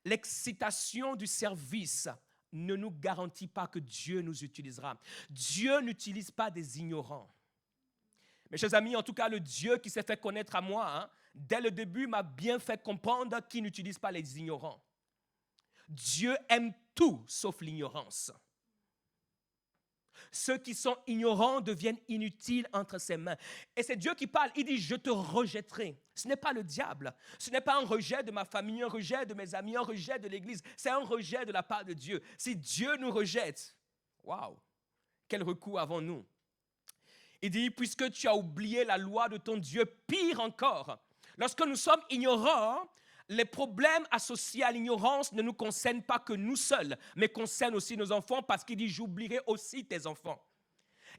l'excitation du service ne nous garantit pas que Dieu nous utilisera. Dieu n'utilise pas des ignorants. Mes chers amis, en tout cas, le Dieu qui s'est fait connaître à moi, dès le début, m'a bien fait comprendre qu'il n'utilise pas les ignorants. Dieu aime tout sauf l'ignorance. Ceux qui sont ignorants deviennent inutiles entre ses mains. Et c'est Dieu qui parle. Il dit, je te rejetterai. Ce n'est pas le diable. Ce n'est pas un rejet de ma famille, un rejet de mes amis, un rejet de l'Église. C'est un rejet de la part de Dieu. Si Dieu nous rejette, waouh, quel recours avons-nous? Il dit, puisque tu as oublié la loi de ton Dieu, pire encore. Lorsque nous sommes ignorants, les problèmes associés à l'ignorance ne nous concernent pas que nous seuls, mais concernent aussi nos enfants, parce qu'il dit, j'oublierai aussi tes enfants.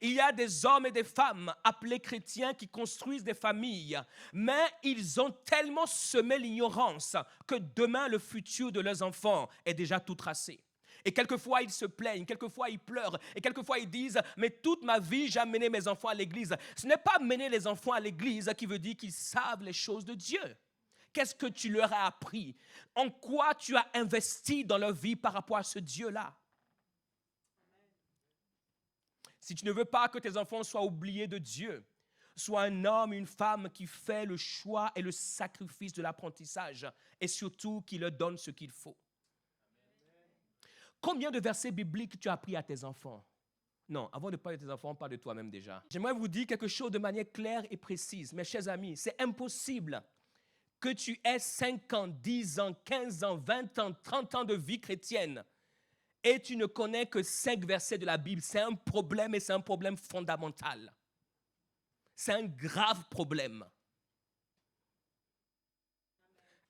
Il y a des hommes et des femmes appelés chrétiens qui construisent des familles, mais ils ont tellement semé l'ignorance que demain, le futur de leurs enfants est déjà tout tracé. Et quelquefois, ils se plaignent, quelquefois, ils pleurent, et quelquefois, ils disent, mais toute ma vie, j'ai amené mes enfants à l'église. Ce n'est pas mener les enfants à l'église qui veut dire qu'ils savent les choses de Dieu. Qu'est-ce que tu leur as appris? En quoi tu as investi dans leur vie par rapport à ce Dieu-là? Si tu ne veux pas que tes enfants soient oubliés de Dieu, sois un homme, une femme qui fait le choix et le sacrifice de l'apprentissage et surtout qui leur donne ce qu'il faut. Combien de versets bibliques tu as appris à tes enfants? Non, avant de parler de tes enfants, parle de toi-même déjà. J'aimerais vous dire quelque chose de manière claire et précise. Mes chers amis, c'est impossible que tu aies 5 ans, 10 ans, 15 ans, 20 ans, 30 ans de vie chrétienne et tu ne connais que 5 versets de la Bible. C'est un problème et c'est un problème fondamental. C'est un grave problème.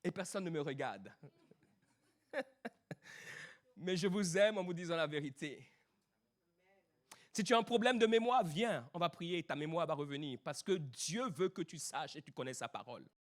Et personne ne me regarde. Mais je vous aime en vous disant la vérité. Si tu as un problème de mémoire, viens, on va prier, ta mémoire va revenir. Parce que Dieu veut que tu saches et tu connais sa parole.